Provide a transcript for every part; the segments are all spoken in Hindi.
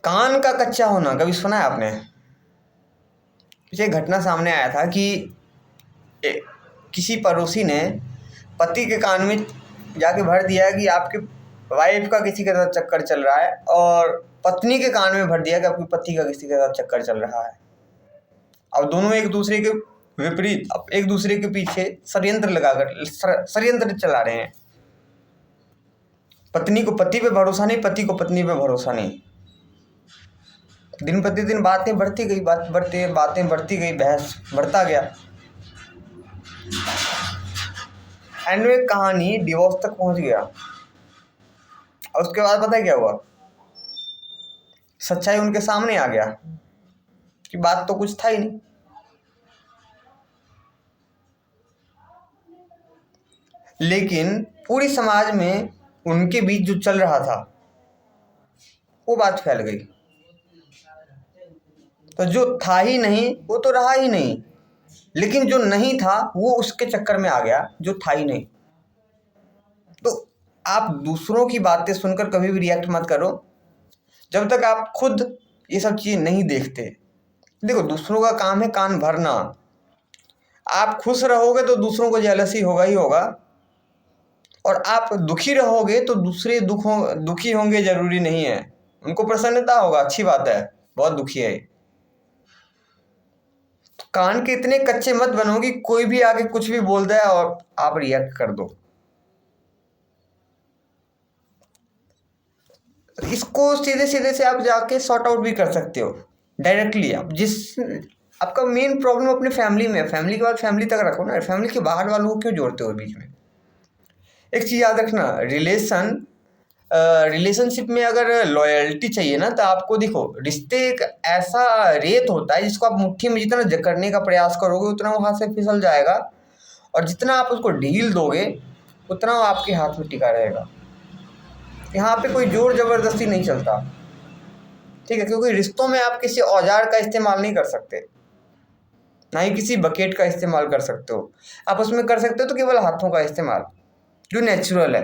कान का कच्चा होना कभी सुना है आपने? पीछे एक घटना सामने आया था कि किसी पड़ोसी ने पति के कान में जाके भर दिया कि आपके वाइफ का किसी के साथ चक्कर चल रहा है, और पत्नी के कान में भर दिया कि आपके पति का किसी के साथ चक्कर चल रहा है। अब दोनों एक दूसरे के विपरीत, अब एक दूसरे के पीछे षड्यंत्र चला रहे हैं। पत्नी को पति पे भरोसा नहीं, पति को पत्नी पे भरोसा नहीं। दिन प्रतिदिन बातें बढ़ती गई, बातें बढ़ती गई, बहस बढ़ता गया। एंड में कहानी डिवोर्स तक पहुंच गया। और उसके बाद पता है क्या हुआ? सच्चाई उनके सामने आ गया कि बात तो कुछ था ही नहीं। लेकिन पूरी समाज में उनके बीच जो चल रहा था वो बात फैल गई। तो जो था ही नहीं वो तो रहा ही नहीं, लेकिन जो नहीं था वो उसके चक्कर में आ गया जो था ही नहीं। तो आप दूसरों की बातें सुनकर कभी भी रिएक्ट मत करो जब तक आप खुद ये सब चीज़ें नहीं देखते। देखो, दूसरों का काम है कान भरना। आप खुश रहोगे तो दूसरों को जेलसी होगा ही होगा, और आप दुखी रहोगे तो दूसरे दुखी होंगे जरूरी नहीं है। उनको प्रसन्नता होगा, अच्छी बात है, बहुत दुखी है। तो कान के इतने कच्चे मत बनो कि कोई भी आके कुछ भी बोलता है और आप रिएक्ट कर दो। इसको सीधे सीधे से आप जाके सॉर्ट आउट भी कर सकते हो डायरेक्टली। आप आपका मेन प्रॉब्लम अपने फैमिली में है, फैमिली के बाद फैमिली तक रखो ना, फैमिली के बाहर वालों को क्यों जोड़ते हो बीच में? एक चीज़ याद रखना, रिलेशनशिप में अगर लॉयल्टी चाहिए ना, तो आपको देखो, रिश्ते एक ऐसा रेत होता है जिसको आप मुट्ठी में जितना जकड़ने का प्रयास करोगे उतना वो हाथ से फिसल जाएगा, और जितना आप उसको ढील दोगे उतना वो आपके हाथ में टिका रहेगा। यहाँ पे कोई जोर जबरदस्ती नहीं चलता, ठीक है? क्योंकि रिश्तों में आप किसी औजार का इस्तेमाल नहीं कर सकते, ना ही किसी बकेट का इस्तेमाल कर सकते हो। आप उसमें कर सकते हो तो केवल हाथों का इस्तेमाल, जो नेचुरल है।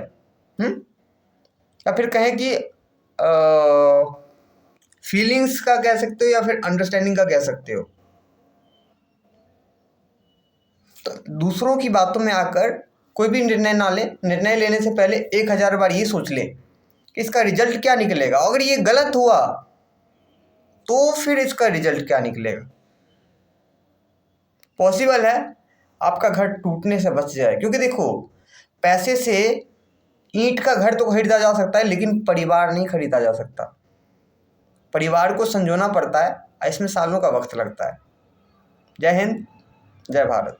या फिर कहें कि फीलिंग्स का कह सकते हो, या फिर अंडरस्टैंडिंग का कह सकते हो। तो दूसरों की बातों में आकर कोई भी निर्णय ना ले। निर्णय लेने से पहले 1000 बार ये सोच ले कि इसका रिजल्ट क्या निकलेगा। अगर ये गलत हुआ तो फिर इसका रिजल्ट क्या निकलेगा। पॉसिबल है आपका घर टूटने से बच जाए, क्योंकि देखो, पैसे से ईंट का घर तो खरीदा जा सकता है, लेकिन परिवार नहीं खरीदा जा सकता। परिवार को संजोना पड़ता है, इसमें सालों का वक्त लगता है। जय हिंद, जय भारत।